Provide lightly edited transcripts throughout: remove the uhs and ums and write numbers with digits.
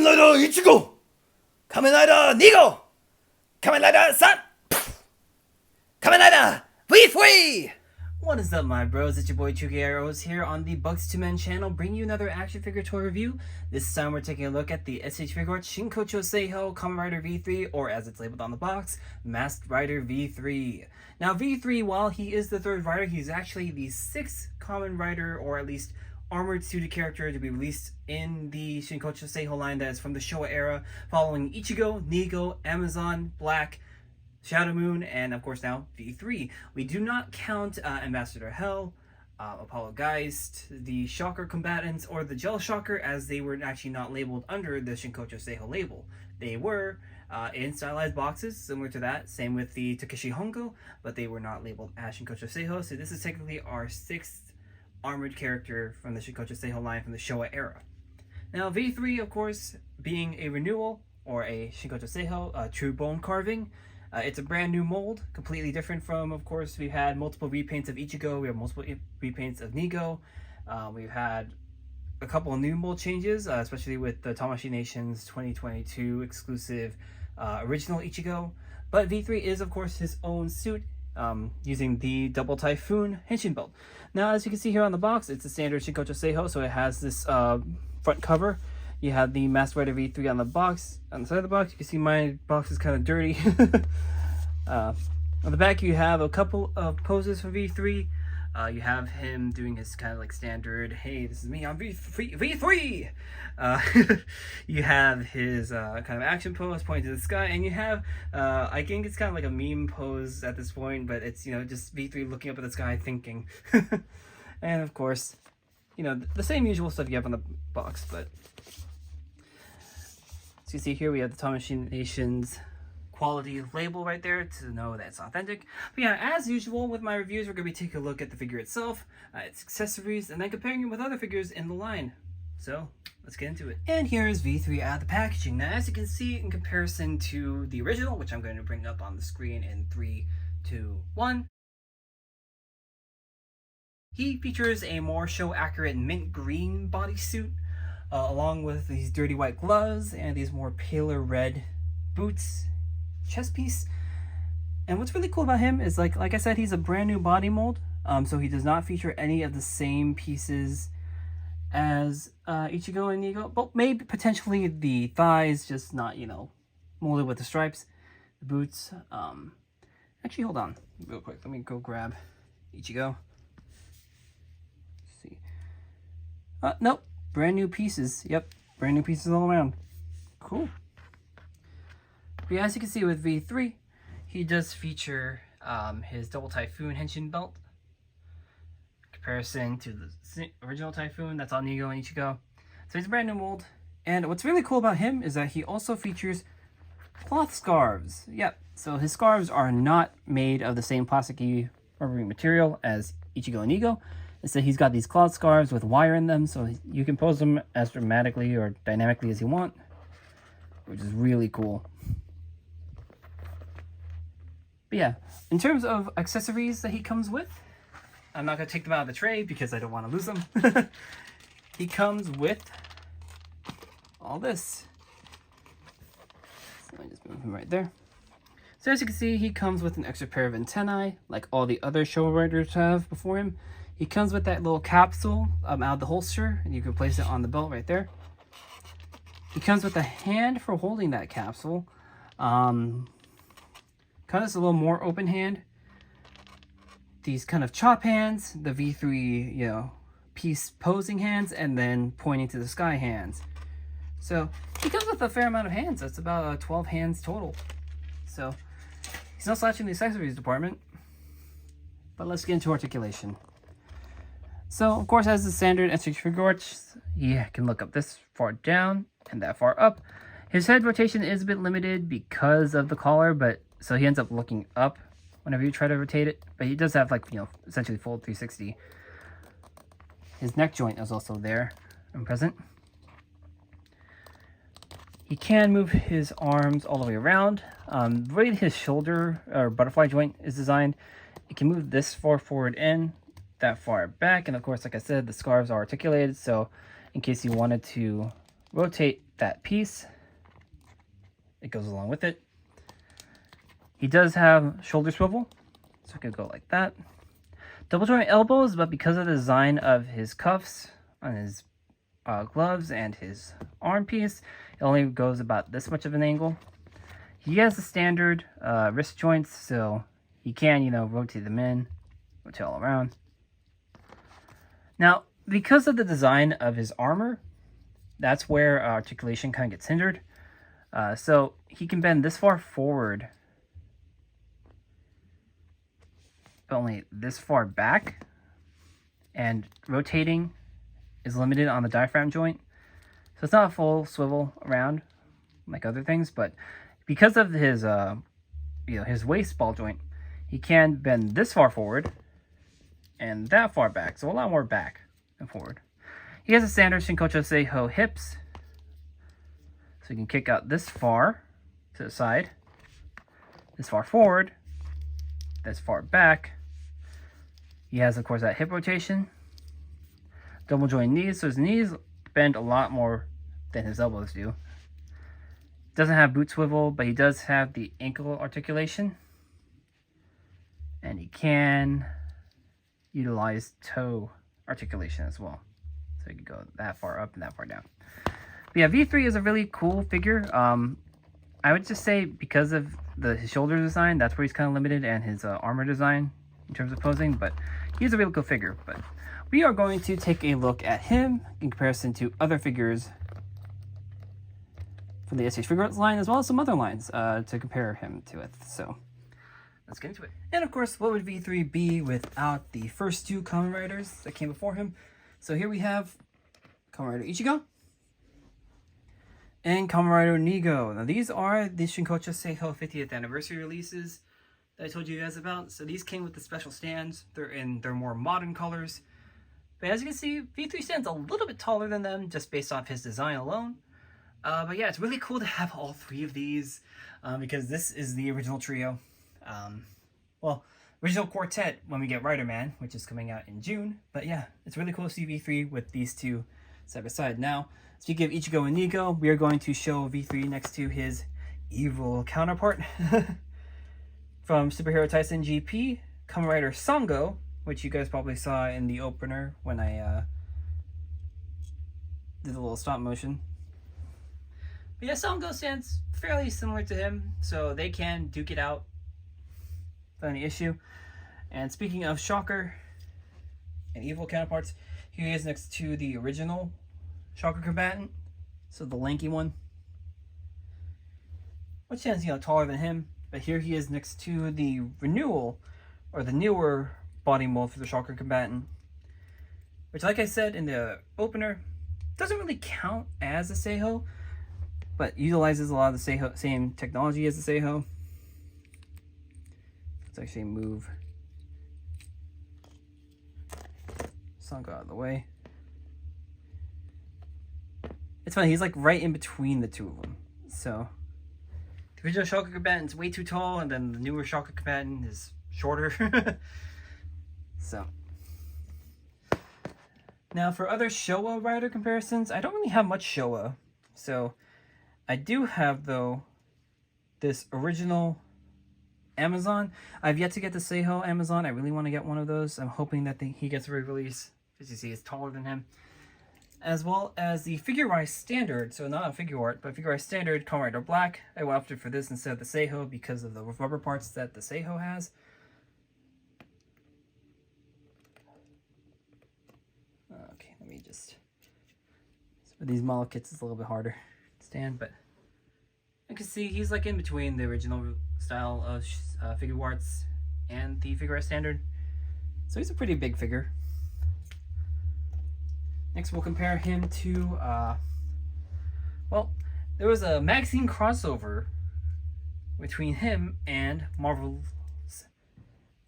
Kamen Rider 1号 Kamen Rider 2号 Kamen Rider 3 Kamen Rider V3. What is up, my bros? It's your boy TrueKROOO here on the Bucks 2 Men channel, bringing you another action figure toy review. This time we're taking a look at the SH Figuarts Shinkocchou Seihou Kamen Rider V3, or as it's labeled on the box, Masked Rider V3. Now V3, while he is the third rider, he's actually the sixth Kamen Rider, or at least armored suited character to be released in the Shinkocchou Seihou line that is from the Showa era, following Ichigo, Nigo, Amazon, Black, Shadow Moon, and of course now V3. We do not count Ambassador Hell, Apollo Geist, the Shocker Combatants, or the Gel Shocker, as they were actually not labeled under the Shinkocchou Seihou label. They were in stylized boxes, similar to that. Same with the Takeshi Hongo, but they were not labeled as Shinkocchou Seihou. So this is technically our sixth armored character from the Shinkocchou Seihou line from the Showa era. Now V3, of course, being a renewal, or a Shinkocchou Seihou, true bone carving. It's a brand new mold, completely different from, of course, we've had multiple repaints of Ichigo, we have multiple repaints of Nigo, we've had a couple of new mold changes, especially with the Tamashii Nation's 2022 exclusive original Ichigo. But V3 is, of course, his own suit, using the Double Typhoon Henshin belt. Now, as you can see here on the box, it's a standard Shinkocchou Seihou, so it has this front cover. You have the Masked Rider V3 on the box. On the side of the box, you can see my box is kind of dirty. On the back, you have a couple of poses for V3. You have him doing his kind of like standard, hey, this is me, I'm V3! You have his kind of action pose pointing to the sky, and you have, I think it's kind of like a meme pose at this point, but it's, you know, just V3 looking up at the sky thinking. And of course, you know, the same usual stuff you have on the box, but you see here we have the Tamashii Nation's quality label right there to know that it's authentic. But yeah, as usual with my reviews, we're going to be taking a look at the figure itself, its accessories, and then comparing it with other figures in the line. So let's get into it. And here is V3 out of the packaging. Now, as you can see, in comparison to the original, which I'm going to bring up on the screen in 3, 2, 1, he features a more show accurate mint green bodysuit, along with these dirty white gloves and these more paler red boots, chest piece. And what's really cool about him is, like I said, he's a brand new body mold, so he does not feature any of the same pieces as Ichigo and Nigo. But maybe potentially the thighs, just not, you know, molded with the stripes. The boots. Actually, hold on real quick. Let me go grab Ichigo. Let's see. Nope. Brand new pieces. Yep, brand new pieces all around. Cool. But yeah, as you can see with V3, he does feature his Double Typhoon Henshin belt. In comparison to the original Typhoon, that's on Nigo and Ichigo. So he's a brand new mold. And what's really cool about him is that he also features cloth scarves. Yep, so his scarves are not made of the same plasticky rubbery material as Ichigo and Nigo. Instead, he's got these cloth scarves with wire in them, so you can pose them as dramatically or dynamically as you want, which is really cool. But yeah, in terms of accessories that he comes with, I'm not going to take them out of the tray because I don't want to lose them. He comes with all this. So let me just move him right there. So as you can see, he comes with an extra pair of antennae, like all the other Showa riders have before him. He comes with that little capsule out of the holster, and you can place it on the belt right there. He comes with a hand for holding that capsule. Kind of a little more open hand. These kind of chop hands, the V3, you know, piece posing hands, and then pointing to the sky hands. So he comes with a fair amount of hands. That's about 12 hands total. So he's not slouching the accessories department. But let's get into articulation. So, of course, as the standard SH Figuarts, you can look up this far down and that far up. His head rotation is a bit limited because of the collar, but so he ends up looking up whenever you try to rotate it. But he does have, like, you know, essentially full 360. His neck joint is also there and present. He can move his arms all the way around. The way his shoulder or butterfly joint is designed, it can move this far forward in, that far back, and of course, like I said, the scarves are articulated, so in case you wanted to rotate that piece. It goes along with it. He does have shoulder swivel, so it could go like that. Double joint elbows, but because of the design of his cuffs on his gloves and his arm piece, it only goes about this much of an angle. He has the standard wrist joints, so he can, rotate them in, rotate all around. Now, because of the design of his armor, that's where articulation kind of gets hindered. So he can bend this far forward, but only this far back, and rotating is limited on the diaphragm joint. So it's not a full swivel around like other things, but because of his his waist ball joint, he can bend this far forward and that far back, so a lot more back and forward. He has a standard Shinkocchou Seihou hips, so you can kick out this far to the side, this far forward, this far back. He has, of course, that hip rotation. Double joint knees, so his knees bend a lot more than his elbows do. Doesn't have boot swivel, but he does have the ankle articulation. And he can utilize toe articulation as well. So you can go that far up and that far down. But yeah, V3 is a really cool figure. I would just say because of his shoulder design, that's where he's kind of limited, and his armor design in terms of posing. But he's a really cool figure. But we are going to take a look at him in comparison to other figures from the SH Figuarts line, as well as some other lines to compare him to it. So let's get into it. And of course, what would V3 be without the first two Kamen Riders that came before him? So here we have Kamen Rider Ichigo and Kamen Rider Nigo. Now these are the Shinkocchou Seihou 50th anniversary releases that I told you guys about. So these came with the special stands. They're in their more modern colors. But as you can see, V3 stands a little bit taller than them just based off his design alone. But yeah, it's really cool to have all three of these because this is the original trio. Well, original quartet when we get Rider Man, which is coming out in June. But yeah, it's really cool to see V3 with these two side by side. Now, speaking of Ichigo and Nigo, we are going to show V3 next to his evil counterpart from Superhero Tyson GP, Kamen Rider Sango, which you guys probably saw in the opener when I did a little stop motion. But yeah, Sango stands fairly similar to him, so they can duke it out without any issue. And speaking of Shocker and evil counterparts, here he is next to the original Shocker combatant, so the lanky one, which stands taller than him. But here he is next to the renewal, or the newer body mold for the Shocker combatant, which, like I said in the opener, doesn't really count as a Seihou, but utilizes a lot of the Seihou, same technology as the Seihou. Let's actually move Sango out of the way. It's funny, he's like right in between the two of them. So the original Shocker combatant is way too tall, and then the newer Shocker combatant is shorter. So now for other Showa rider comparisons, I don't really have much Showa. So I do have, though, this original Amazon. I've yet to get the Seihou Amazon. I really want to get one of those. I'm hoping that he gets a re-release. As you see, it's taller than him. As well as the Figuarts Standard. So not a Figuart, but Figuarts Standard Kamen Rider Black. I opted for this instead of the Seihou because of the rubber parts that the Seihou has. Okay, let me just... For these model kits, it's a little bit harder to stand, but you can see he's like in between the original style of Figuarts and the Figuarts Standard. So he's a pretty big figure. Next, we'll compare him to, well, there was a magazine crossover between him and Marvel's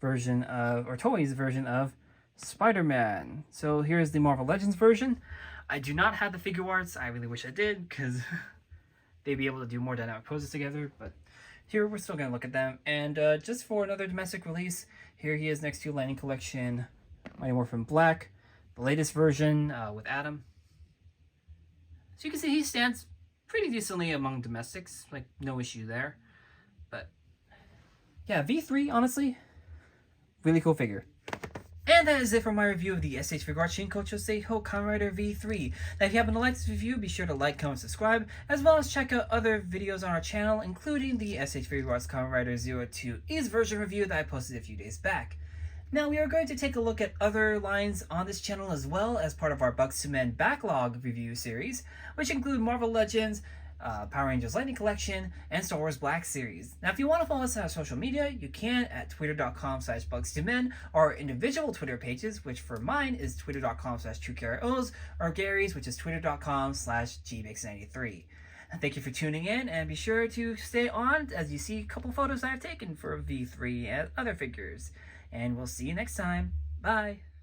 version of, or Toei's version of Spider-Man. So here's the Marvel Legends version. I do not have the Figuarts. I really wish I did, because they'd be able to do more dynamic poses together, but here we're still going to look at them. And just for another domestic release, here he is next to Lightning Collection Mighty Morphin Black, the latest version with Adam. So you can see he stands pretty decently among domestics, like no issue there. But yeah, V3, honestly, really cool figure. And that is it for my review of the SH Figuarts Shinkocchou Seihou Kamen Rider V3. Now, if you happen to like this review, be sure to like, comment, subscribe, as well as check out other videos on our channel, including the SH Figuarts Kamen Rider 02's version review that I posted a few days back. Now, we are going to take a look at other lines on this channel as well as part of our Bucks to Men backlog review series, which include Marvel Legends, Power Rangers Lightning Collection, and Star Wars Black Series. Now, if you want to follow us on social media, you can at twitter.com/bugs2men, or our individual Twitter pages, which for mine is twitter.com/TrueKROOs, or Gary's, which is twitter.com/gbix93. Thank you for tuning in, and be sure to stay on as you see a couple photos I've taken for V3 and other figures. And we'll see you next time. Bye!